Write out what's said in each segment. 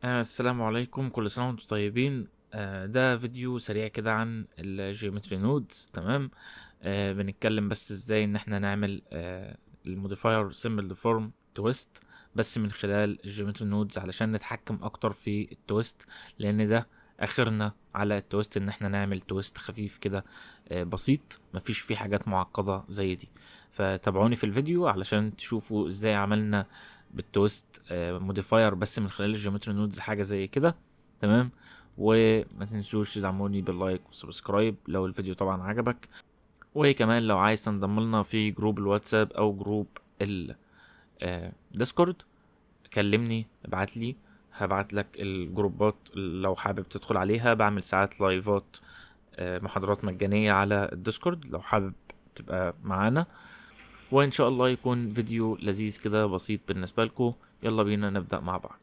السلام عليكم، كل سنة وانتم طيبين. ده فيديو سريع كده عن الجيومتري نودز. تمام. بنتكلم بس ازاي ان احنا نعمل الموديفاير سيمبل ديفورم تويست بس من خلال الجيومتري نودز علشان نتحكم اكتر في التويست، لان ده اخرنا على التويست ان احنا نعمل تويست خفيف كده بسيط، مفيش فيه حاجات معقدة زي دي. فتابعوني في الفيديو علشان تشوفوا ازاي عملنا بالتويست موديفاير بس من خلال الجيومتري نودز حاجه زي كده. تمام. وما تنسوش تدعموني باللايك والسبسكرايب لو الفيديو طبعا عجبك، وكمان لو عايز تنضم لنا في جروب الواتساب او جروب الديسكورد كلمني، ابعت لي، هبعت لك الجروبات لو حابب تدخل عليها. بعمل ساعات لايفات محاضرات مجانية على الديسكورد لو حابب تبقى معانا، وان شاء الله يكون فيديو لذيذ كده بسيط بالنسبة لكم. يلا بينا نبدأ مع بعض.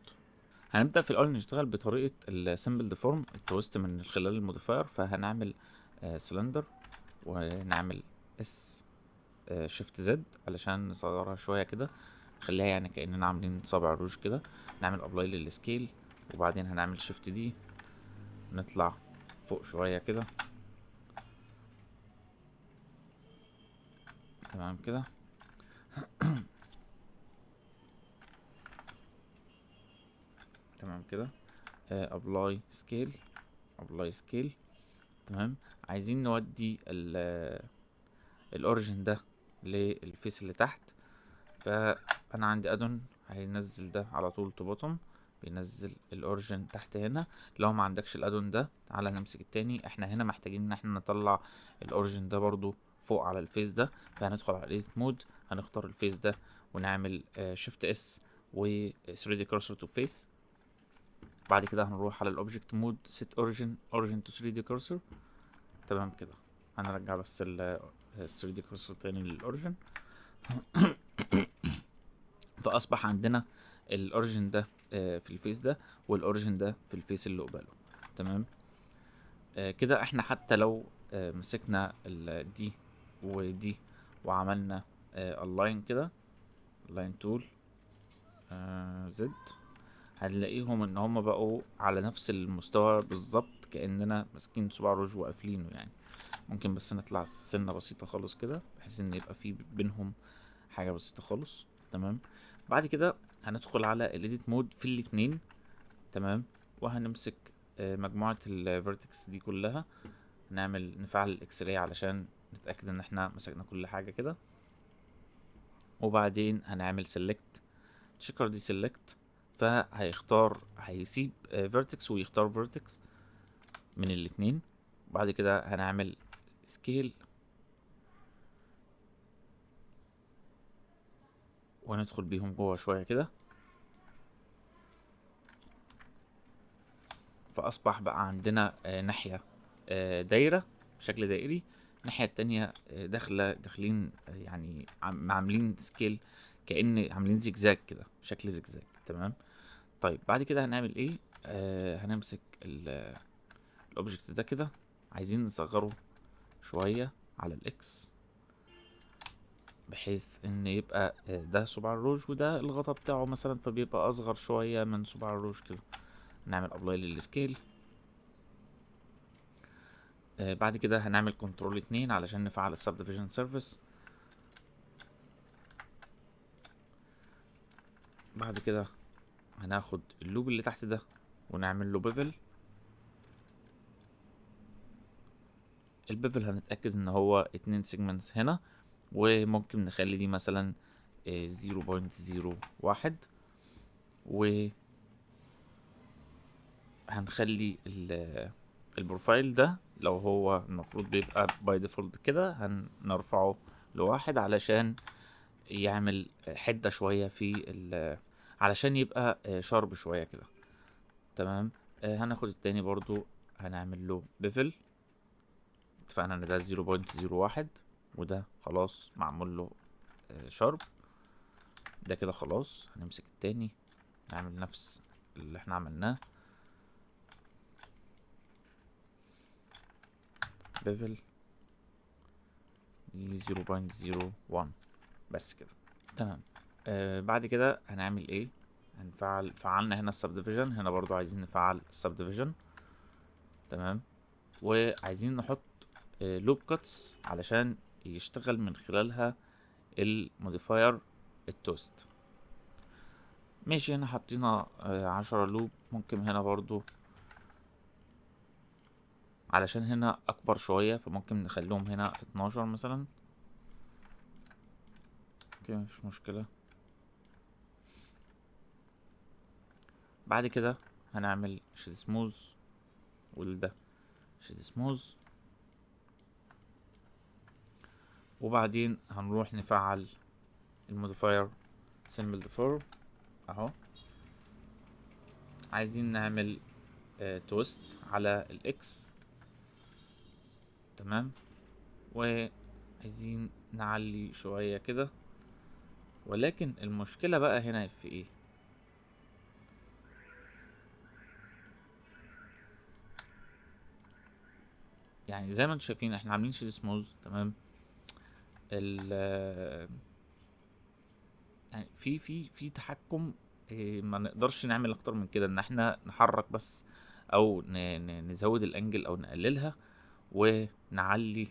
هنبدأ في الأول نشتغل بطريقة السمبل ديفورم التويست من خلال الموديفاير. فهنعمل سلندر ونعمل اس شيفت زد علشان نصغرها شوية كده، نخليها يعني كأننا عاملين صابع روج كده. نعمل ابلاي للسكيل وبعدين هنعمل شيفت دي، نطلع فوق شوية كده. تمام كده. تمام كده. ابلاي سكيل، ابلاي سكيل. تمام. عايزين نودي الاوريجن ده للفيس اللي تحت، فانا عندي ادون هينزل ده على طول تو بوتوم، بينزل الاوريجن تحت هنا. لو ما عندكش الادون ده تعالى نمسك التاني. احنا هنا محتاجين ان احنا نطلع الاوريجن ده برضو فوق على الفيس ده، فهندخل على الايديت مود، هنختار الفيس ده ونعمل شيفت اس و 3D cursor to face. بعد كده هنروح على الاوبجكت مود set origin to 3D cursor. تمام كده. هنرجع بس ال 3D cursor تاني للاوريجن. فاصبح عندنا الاوريجن ده في الفيس ده، والاوريجن ده في الفيس اللي قباله. تمام. كده احنا حتى لو مسكنا دي ودي وعملنا الاين كده، الاين تول زد، هنلاقيهم ان هم بقوا على نفس المستوى بالظبط، كاننا ماسكين صباع روج وقافلينه يعني. ممكن بس نطلع سنه بسيطه خالص كده بحيث ان يبقى في بينهم حاجه بسيطه خالص. تمام. بعد كده هندخل على الايديت مود في الاتنين. تمام. وهنمسك مجموعة الفيرتكس دي كلها، نفعل الاكس راي علشان نتأكد ان احنا مسكنا كل حاجة كده. وبعدين هنعمل سيلكت تشيكر دي سيلكت، هيسيب فيرتكس ويختار فيرتكس من الاتنين. بعد كده هنعمل سكيل وندخل بيهم جوه شوية كده. فأصبح بقى عندنا ناحية دايرة بشكل دائري، الناحية التانية داخلين يعني عاملين سكيل كأن عاملين زجزاج كده، شكل زجزاج. تمام. طيب بعد كده هنعمل ايه؟ هنمسك الاوبجكت ده كده، عايزين نصغره شوية على الاكس بحيث ان يبقى ده صباع الروج وده الغطا بتاعه مثلا، فبيبقى اصغر شوية من صباع الروج كده. نعمل ابلاي للسكيل. بعد كده هنعمل كنترول 2 علشان نفعل السب ديفيجن سيرفيس. بعد كده هناخد اللوب اللي تحت ده ونعمل له بيفل. البيفل هنتأكد ان هو 2 سيجمنتس هنا، وممكن نخلي دي مثلا 0.01، وهنخلي البروفايل ده لو هو المفروض بيبقى باي ديفولت كده هنرفعه لواحد علشان يعمل حدة شوية في علشان يبقى شارب شوية كده. تمام. هناخد التاني برضو هنعمل له بيفل. اتفقنا ان ده 0.01 وده خلاص معمول له شارب. ده كده خلاص. هنمسك التاني نعمل نفس اللي احنا عملناه، بيفل 0.01 بس كده. تمام. بعد كده هنعمل ايه؟ فعلنا هنا السب ديفيجن، هنا برضو عايزين نفعل السب ديفيجن. تمام. وعايزين نحط لوب كاتس علشان يشتغل من خلالها الموديفاير التوست. ماشي، هنا حطينا 10 لوب. ممكن هنا برضو علشان هنا اكبر شوية فممكن نخليهم هنا 12 مثلا. اوكي، مفيش مشكلة. بعد كده هنعمل شيد سموز، والده شيد سموز، وبعدين هنروح نفعل الموديفاير سيمبل ديفور اهو. عايزين نعمل تويست على الاكس. تمام. وعايزين نعلي شوية كده، ولكن المشكلة بقى هنا في ايه؟ يعني زي ما انتم شايفين احنا عاملين شيد سموز. تمام. ال يعني في تحكم. ما نقدرش نعمل اكتر من كده، ان احنا نحرك بس، او نزود الانجل او نقللها، ونعلي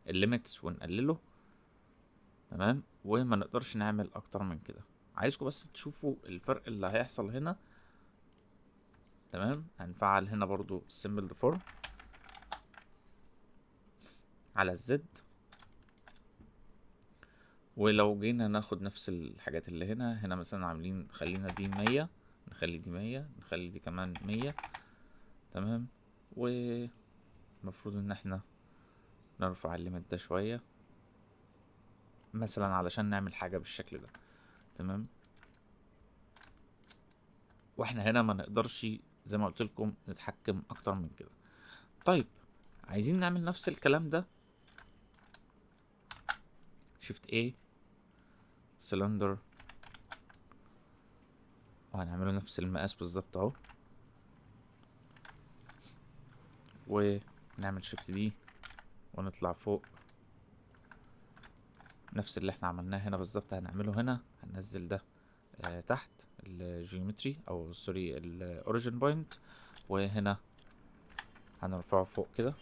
الليميتس ونقلله. تمام. وما نقدرش نعمل اكتر من كده. عايزكم بس تشوفوا الفرق اللي هيحصل هنا. تمام. هنفعل هنا برضو السيمبل ديفورم على الزد، ولو جينا ناخد نفس الحاجات اللي هنا مثلا عاملين، خلينا دي 100، نخلي دي 100، نخلي دي كمان 100. تمام. ومفروض ان احنا نرفع الليميت ده شوية مثلا علشان نعمل حاجة بالشكل ده. تمام. واحنا هنا ما نقدرش زي ما قلت لكم نتحكم اكتر من كده. طيب، عايزين نعمل نفس الكلام ده. شيفت A سلندر، وهنعمله نفس المقاس بالظبط اهو. ونعمل شيفت D ونطلع فوق. نفس اللي احنا عملناه هنا بالظبط هنعمله هنا. هننزل ده تحت الجيومتري او سوري الاوريجين بوينت، وهنا هنرفعه فوق كده.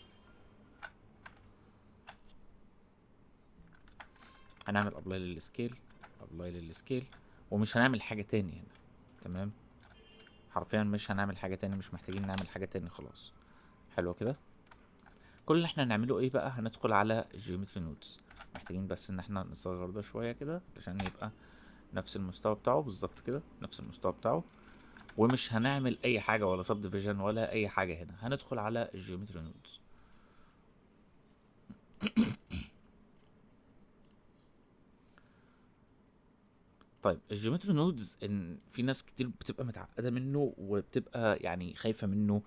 هنعمل ابلاي للسكيل، ابلاي للسكيل، ومش هنعمل حاجة تاني هنا. تمام. حرفيا مش هنعمل حاجة تاني، مش محتاجين نعمل حاجة تاني خلاص. حلو كده. كل اللي احنا هنعمله ايه بقى؟ هندخل على الجيومتري نودز. محتاجين بس ان احنا نصغر ده شوية كده عشان يبقى نفس المستوى بتاعه بالظبط كده، نفس المستوى بتاعه. ومش هنعمل اي حاجة ولا سب ديفيجن ولا اي حاجة هنا. هندخل على الجيومتري نودز. طيب، الجيومتري نودز ان في ناس كتير بتبقى متعقدة منه وبتبقى يعني خايفة منه،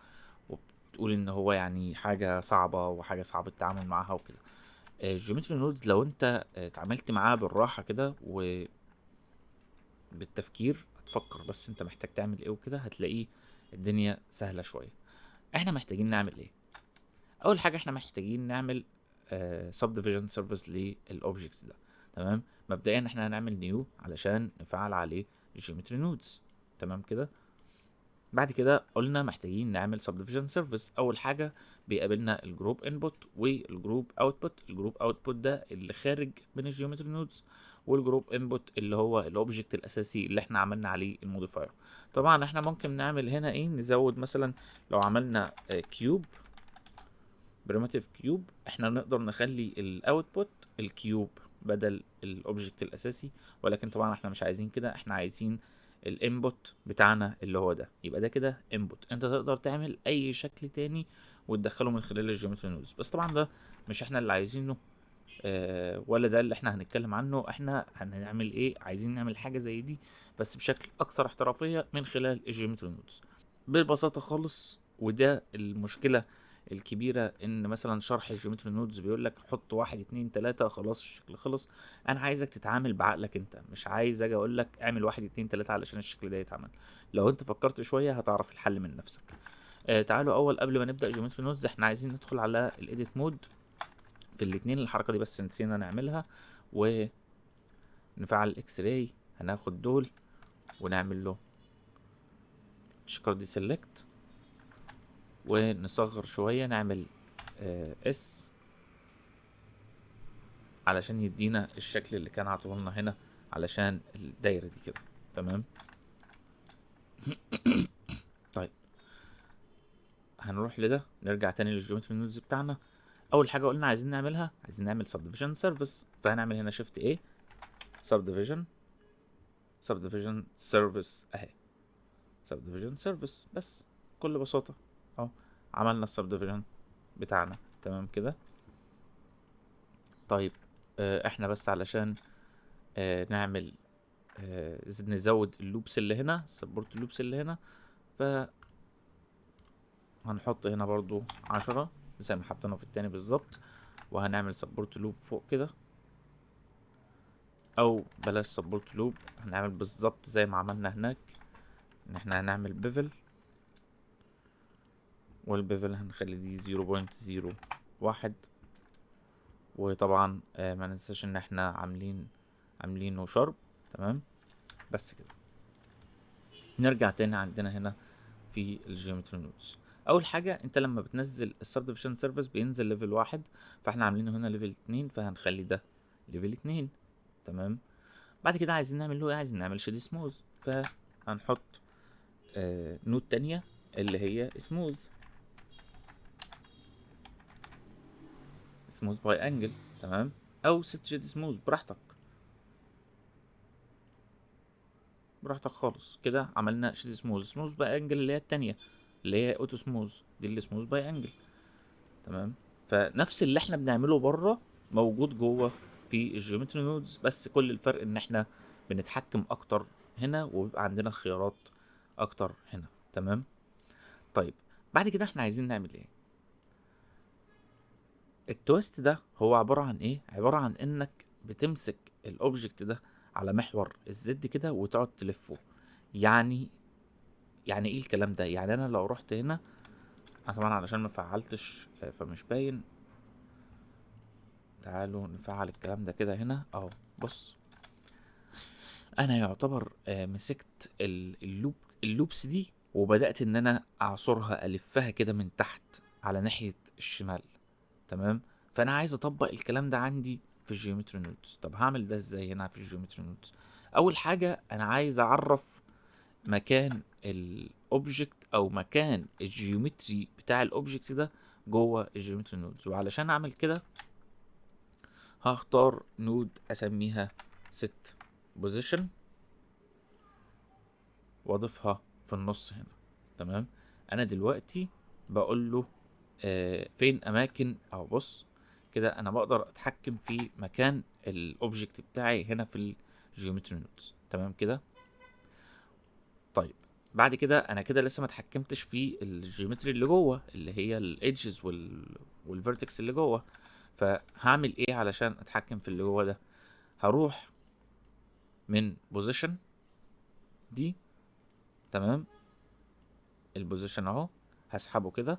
وبتقول ان هو يعني حاجة صعبة وحاجة صعب التعامل معاها وكده. الجيومتري نودز لو انت اتعاملت معاها بالراحة كده وبالتفكير، هتفكر بس انت محتاج تعمل ايه وكده، هتلاقيه الدنيا سهلة شوية. احنا محتاجين نعمل ايه؟ اول حاجة احنا محتاجين نعمل سب ديفيجن سيرفيس للاوبجكت ده. تمام. مبدئيا احنا هنعمل نيو علشان نفعل عليه الجيومتري نودز. تمام كده. بعد كده قلنا محتاجين نعمل subdivision service. اول حاجه بيقابلنا الجروب انبوت والجروب اوتبوت. الجروب اوتبوت ده اللي خارج من الجيومتري نودز، والجروب انبوت اللي هو الاوبجكت الاساسي اللي احنا عملنا عليه الموديفاير. طبعا احنا ممكن نعمل هنا ايه، نزود مثلا لو عملنا كيوب، بريماتيف كيوب، احنا نقدر نخلي الاوتبوت الكيوب بدل الاوبجكت الاساسي. ولكن طبعا احنا مش عايزين كده، احنا عايزين الانبوت بتاعنا اللي هو ده يبقى ده كده انبوت. انت تقدر تعمل اي شكل تاني وتدخله من خلال الجيومتري نودز، بس طبعا ده مش احنا اللي عايزينه ولا ده اللي احنا هنتكلم عنه. احنا هنعمل ايه؟ عايزين نعمل حاجة زي دي بس بشكل اكثر احترافية من خلال الجيومتري نودز ببساطة خالص. وده المشكلة الكبيرة، ان مثلا شرح الجيومتري نودز بيقول لك حط 1 2 3 خلاص الشكل خلص. انا عايزك تتعامل بعقلك انت، مش عايز اجي اقول لك اعمل 1 2 3 علشان الشكل ده يتعمل. لو انت فكرت شوية هتعرف الحل من نفسك. تعالوا اول قبل ما نبدأ جيومتري نودز احنا عايزين ندخل على الايديت مود في الاتنين. الحركة دي بس نسينا نعملها، ونفعل الاكس راي. هناخد دول ونعمل له تشكر دي سيلكت، ونصغر شوية، نعمل اس علشان يدينا الشكل اللي كان عطولنا هنا علشان الدايرة دي كده. تمام. طيب هنروح لده، نرجع تاني للجيومتري نودز بتاعنا. اول حاجة قلنا عايزين نعملها، عايزين نعمل subdivision service، فهنعمل هنا shift A subdivision service اهي، subdivision service بس، بكل بساطة اهو عملنا السبديفيجن بتاعنا. تمام كده. طيب احنا بس علشان نعمل نزود اللوبس اللي هنا، سبورت اللوبس اللي هنا، ف هنحط هنا برضو 10 زي ما حطينا في التاني بالظبط، وهنعمل سبورت لوب فوق كده، او بلاش سبورت لوب، هنعمل بالظبط زي ما عملنا هناك، ان احنا هنعمل بيفل، والبيفل هنخلي دي 0.01، وطبعا ما ننساش ان احنا عاملينه شارب. تمام. بس كده نرجع تاني عندنا هنا في الجيومتري نودز. اول حاجه انت لما بتنزل السبديفيجن سيرفيس بينزل ليفل 1، فاحنا عاملينه هنا ليفل 2، فهنخلي ده ليفل 2. تمام. بعد كده عايزين نعمل له ايه؟ عايزين نعمل شيد سموث، فهنحط نود تانية اللي هي سموث باي انجل. تمام. او ست شيد سموث براحتك خالص كده. عملنا شيد سموث باي انجل اللي هي التانية، اللي هي اوتو سموث، دي اللي سموث باي انجل. تمام. فنفس اللي احنا بنعمله بره موجود جوه في الجيومتري نودز، بس كل الفرق ان احنا بنتحكم اكتر هنا، وبيبقى عندنا خيارات اكتر هنا. تمام. طيب بعد كده احنا عايزين نعمل ايه؟ التويست ده هو عبارة عن ايه؟ عبارة عن انك بتمسك الاوبجكت ده على محور الزد كده وتقعد تلفه. يعني ايه الكلام ده؟ يعني انا لو رحت هنا، انا طبعا علشان ما فعلتش فمش باين، تعالوا نفعل الكلام ده كده هنا اهو. بص، انا يعتبر مسكت اللوبس دي، وبدأت ان انا اعصرها الفها كده من تحت على ناحية الشمال. تمام. فانا عايز اطبق الكلام ده عندي في الجيومتري نودز. طب هعمل ده ازاي هنا في الجيومتري نودز؟ اول حاجة انا عايز اعرف مكان الاوبجكت او مكان الجيومتري بتاع الاوبجكت ده جوه الجيومتري نودز، وعلشان اعمل كده هختار نود اسميها set position واضيفها في النص هنا. تمام. انا دلوقتي بقول له فين اماكن، او بص كده انا بقدر اتحكم في مكان الاوبجكت بتاعي هنا في الجيومتري نودز. تمام كده. طيب بعد كده انا كده لسه ما اتحكمتش في الجيومتري اللي جوه، اللي هي الايدجز والفيرتكس اللي جوه. فهعمل ايه علشان اتحكم في اللي جوه ده؟ هروح من بوزيشن دي. تمام. البوزيشن اهو هسحبه كده،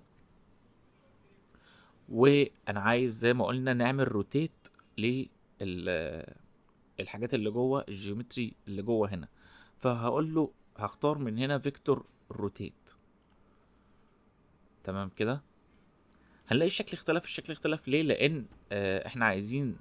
وانا عايز زي ما قلنا نعمل روتيت للحاجات اللي جوه الجيومتري اللي جوه هنا. فهقول له هختار من هنا فيكتور روتيت. تمام كده. هنلاقي الشكل اختلف ليه؟ لان احنا عايزين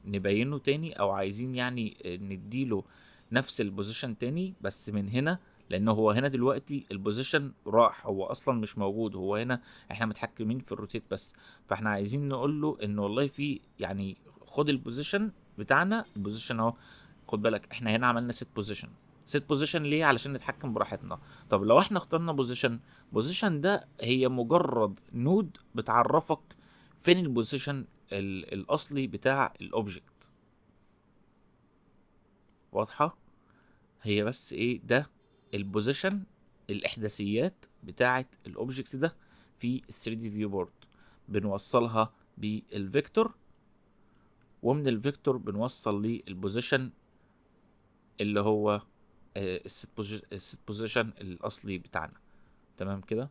نبينه تاني، او عايزين يعني نديله نفس البوزيشن تاني، بس من هنا، لانه هو هنا دلوقتي البوزيشن راح، هو اصلا مش موجود، هو هنا احنا متحكمين في الروتيت بس. فاحنا عايزين نقول له انه والله في يعني خد البوزيشن بتاعنا، البوزيشن اهو. خد بالك احنا هنا عملنا سيت بوزيشن ليه؟ علشان نتحكم براحتنا. طب لو احنا اخترنا بوزيشن ده هي مجرد نود بتعرفك فين البوزيشن الاصلي بتاع الاوبجكت. واضحه؟ هي بس ايه ده؟ البوزيشن، الاحداثيات بتاعه الاوبجكت ده في ال 3 دي فيو بورد بنوصلها بالفيكتور، ومن الفيكتور بنوصل للبوزيشن اللي هو الست بوزيشن الاصلي بتاعنا. تمام كده.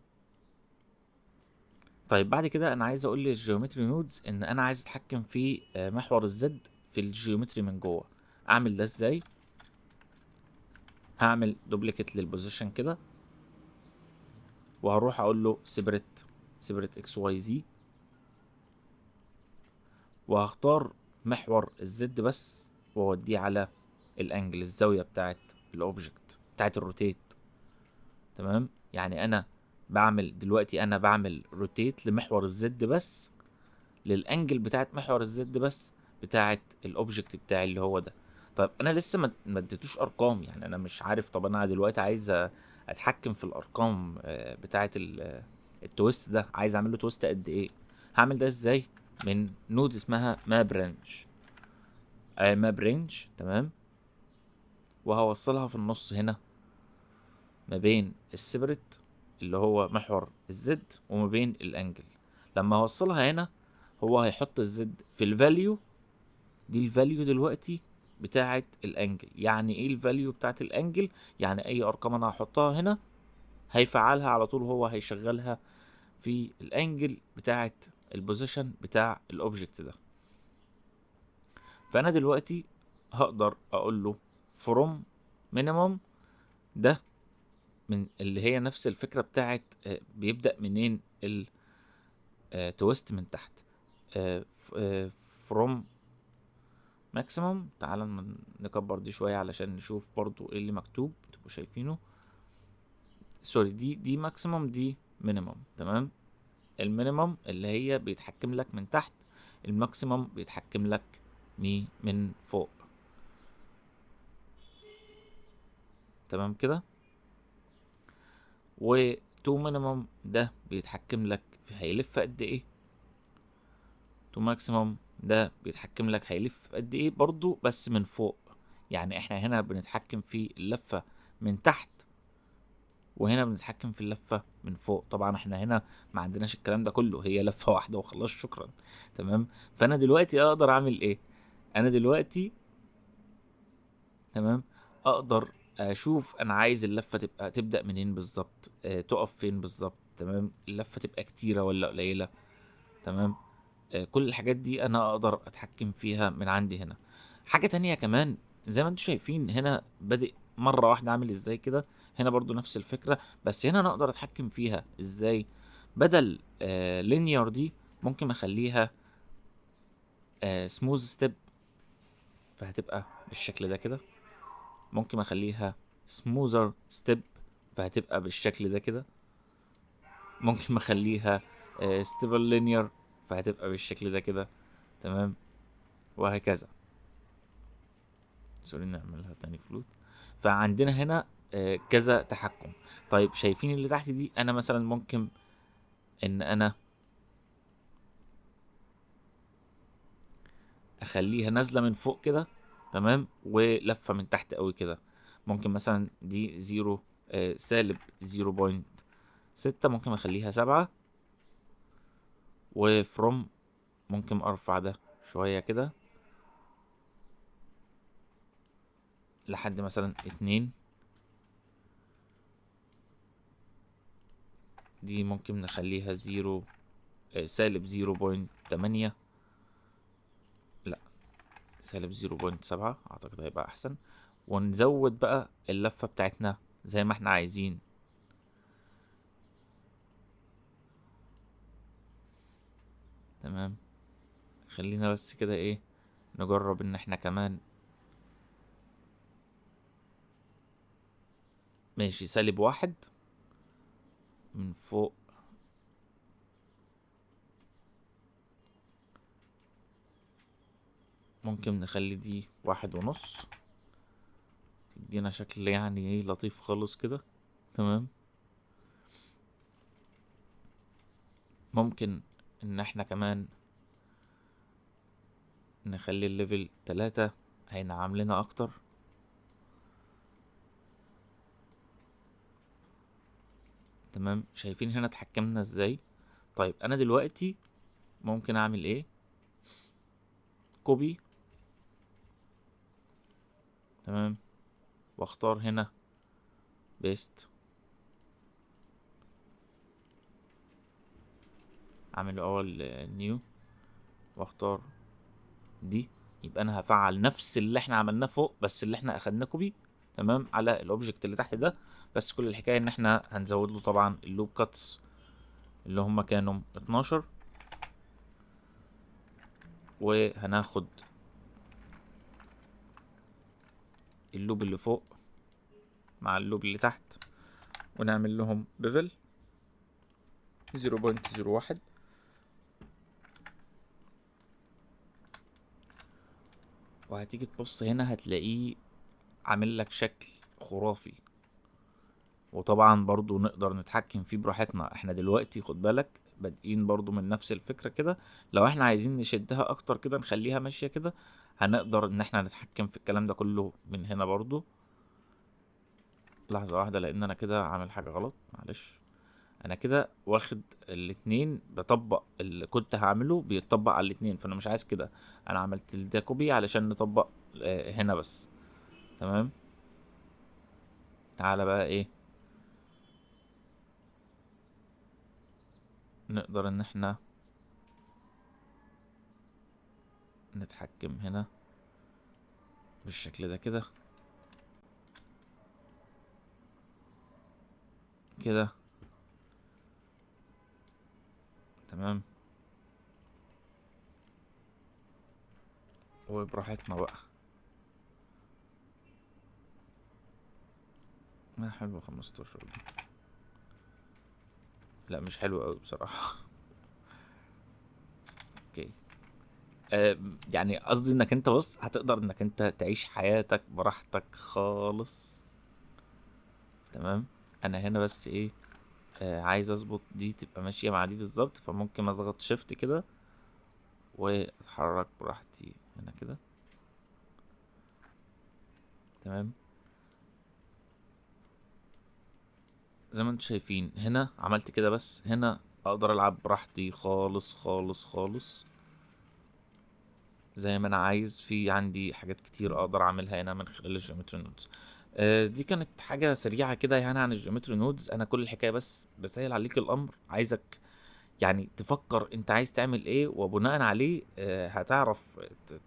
طيب بعد كده انا عايز اقول للجيومتري نودز ان انا عايز اتحكم في محور الزد في الجيومتري من جوه. اعمل ده ازاي؟ هعمل دوبليكيت للبوزيشن كده، وهروح اقول له سيبريت اكس واي زي، وهختار محور الزد بس، واوديه على الانجل، الزاويه بتاعت الاوبجكت بتاعت الروتيت. تمام، يعني انا بعمل روتيت لمحور الزد بس، للانجل بتاعت محور الزد بس بتاعت الاوبجكت بتاعي اللي هو ده. طيب انا لسه ما اديتوش ارقام، يعني انا مش عارف. طب انا دلوقتي عايز اتحكم في الارقام بتاعت التويست ده، عايز اعمل له تويست قد ايه. هعمل ده ازاي؟ من نود اسمها ماب رينج. تمام، وهوصلها في النص هنا ما بين السيبريت اللي هو محور الزد وما بين الانجل. لما هوصلها هنا هو هيحط الزد في الفاليو دي، الفاليو دلوقتي بتاعت الانجل. يعني ايه الفاليو بتاعت الانجل؟ يعني اي ارقام انا هحطها هنا هيفعلها على طول، هو هيشغلها في الانجل بتاعت البوزيشن بتاع الاوبجكت ده. فانا دلوقتي هقدر اقول له from minimum، ده من اللي هي نفس الفكرة بتاعت بيبدأ منين التويست من تحت. from maximum. تعال نكبر دي شوية علشان نشوف برضو ايه اللي مكتوب تبقوا شايفينه. سوري، دي ماكسيمم، دي مينيمم. تمام، المينيمم اللي هي بيتحكم لك من تحت، الماكسيمم بيتحكم لك من فوق. تمام كده. وتو مينيمم ده بيتحكم لك في هيلف قد ايه. تو ماكسيمم ده بيتحكم لك هيلف قد ايه برضو، بس من فوق. يعني احنا هنا بنتحكم في اللفة من تحت، وهنا بنتحكم في اللفة من فوق. طبعا احنا هنا ما عندناش الكلام ده كله، هي لفة واحدة وخلاص، شكرا. تمام، فانا دلوقتي اقدر اعمل ايه؟ انا دلوقتي تمام اقدر اشوف انا عايز اللفة تبدأ منين بالظبط، تقف فين بالظبط. تمام، اللفة تبقى كتيرة ولا قليلة. تمام، كل الحاجات دي انا اقدر اتحكم فيها من عندي هنا. حاجة تانية كمان، زي ما انتم شايفين هنا بادئ مرة واحدة عامل ازاي كده، هنا برضو نفس الفكرة، بس هنا انا اقدر اتحكم فيها ازاي. بدل لينير دي ممكن اخليها سموز ستيب، فهتبقى بالشكل ده كده. ممكن اخليها سموزر ستيب، فهتبقى بالشكل ده كده. ممكن اخليها ستيبل لينير، فهتبقى بالشكل ده كده. تمام، وهكذا. سوري، نعملها تاني فلوت. فعندنا هنا كذا تحكم. طيب شايفين اللي تحت دي؟ انا مثلا ممكن ان انا اخليها نازله من فوق كده، تمام، ولفه من تحت قوي كده. ممكن مثلا دي زيرو، سالب 0.6، ممكن اخليها 7. وفروم ممكن ارفع ده شويه كده لحد مثلا 2. دي ممكن نخليها زيرو، سالب 0.8. لا، سالب 0.7 اعتقد هيبقى احسن. ونزود بقى اللفة بتاعتنا زي ما احنا عايزين. تمام، خلينا بس كده ايه، نجرب ان احنا كمان. ماشي، -1 من فوق. ممكن نخلي دي 1.5، تدينا شكل يعني ايه لطيف خالص كده. تمام، ممكن ان احنا كمان نخلي الليفل 3، هينعم لنا اكتر. تمام، شايفين هنا اتحكمنا ازاي؟ طيب انا دلوقتي ممكن اعمل ايه؟ كوبي. تمام، واختار هنا بيست، اعمل اول نيو، واختار دي. يبقى انا هفعل نفس اللي احنا عملناه فوق، بس اللي احنا اخدناه كوبي. تمام على الاوبجكت اللي تحت ده. بس كل الحكايه ان احنا هنزود له طبعا اللوب كاتس اللي هم كانوا 12، وهناخد اللوب اللي فوق مع اللوب اللي تحت ونعمل لهم بيفل 0.01. وهتيجي تبص هنا هتلاقيه عامل لك شكل خرافي. وطبعا برضو نقدر نتحكم فيه براحتنا. احنا دلوقتي خد بالك بادئين برضو من نفس الفكرة كده. لو احنا عايزين نشدها اكتر كده نخليها ماشية كده، هنقدر ان احنا نتحكم في الكلام ده كله من هنا برضو. لحظة واحدة لان انا كده عامل حاجة غلط، معلش. انا كده واخد الاتنين بطبق اللي كنت هعمله بيتطبق على الاتنين، فانا مش عايز كده. انا عملت ده كوبي علشان نطبق هنا بس. تمام. تعالى بقى ايه، نقدر ان احنا نتحكم هنا بالشكل ده كده كده. تمام. وبراحتنا بقى. ما حلو 15 دي. لا مش حلو قوي بصراحة. اوكي. يعني قصدي انك انت بص هتقدر انك انت تعيش حياتك براحتك خالص. تمام. انا هنا بس ايه، عايز اظبط دي تبقى ماشية مع دي بالظبط، فممكن اضغط شيفت كده واتحرك براحتي هنا كده. تمام. زي ما انتم شايفين هنا عملت كده، بس هنا اقدر العب براحتي خالص خالص خالص زي ما انا عايز. في عندي حاجات كتير اقدر اعملها هنا من خلال الجيومتري نودز. دي كانت حاجة سريعة كده يعني عن الجيومتري نودز. انا كل الحكاية بس بسهل عليك الامر، عايزك يعني تفكر انت عايز تعمل ايه، وبناء عليه هتعرف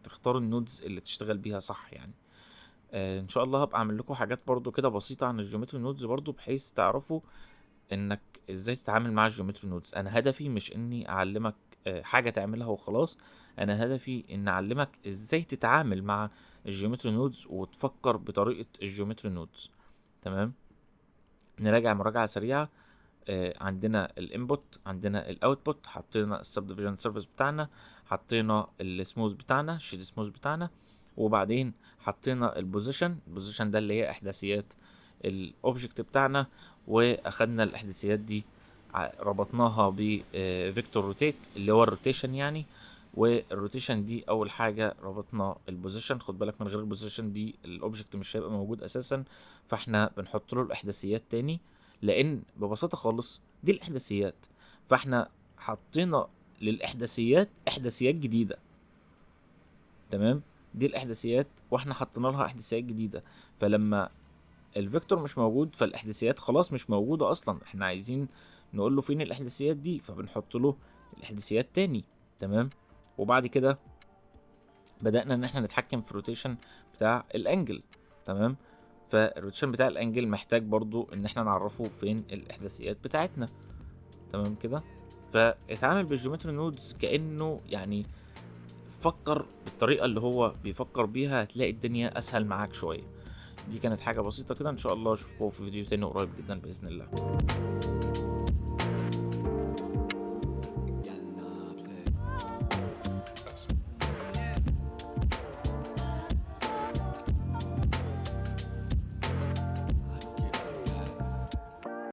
تختار النودز اللي تشتغل بيها صح يعني. ان شاء الله هبقى اعمل لكم حاجات برضو كده بسيطة عن الجيومتري نودز برضو، بحيث تعرفوا انك ازاي تتعامل مع الجيومتري نودز. انا هدفي مش اني اعلمك حاجة تعملها وخلاص. انا هدفي ان اعلمك ازاي تتعامل مع الجيومتري نودز وتفكر بطريقة الجيومتري نودز. تمام. نراجع مراجعة سريعة. عندنا الانبوت، عندنا الاوتبوت، حطينا السب ديفيجن سيرفيس بتاعنا، حطينا السموث بتاعنا، الشيد سموث بتاعنا، وبعدين حطينا البوزيشن ده اللي هي احداثيات الاوبجكت بتاعنا. واخدنا الاحداثيات دي ربطناها بفيكتور روتيت اللي هو الروتيشن يعني. والروتيشن دي اول حاجه ربطنا البوزيشن. خد بالك من غير البوزيشن دي الاوبجكت مش هيبقى موجود اساسا، فاحنا بنحط له الاحداثيات تاني، لان ببساطه خالص دي الاحداثيات. فاحنا حطينا للاحداثيات احداثيات جديده. تمام. دي الاحداثيات واحنا حطينا لها احداثيات جديده. فلما الفيكتور مش موجود فالاحداثيات خلاص مش موجوده اصلا. احنا عايزين نقول له فين الاحداثيات دي، فبنحط له الاحداثيات تاني. تمام. وبعد كده بدأنا ان احنا نتحكم في الروتيشن بتاع الانجل. تمام. فالروتيشن بتاع الانجل محتاج برضو ان احنا نعرفه فين الاحداثيات بتاعتنا. تمام كده. فاتعامل بالجيومتري نودز كأنه يعني فكر بالطريقة اللي هو بيفكر بيها، هتلاقي الدنيا اسهل معاك شوية. دي كانت حاجة بسيطة كده. ان شاء الله اشوفكم في فيديو تاني قريب جدا بإذن الله.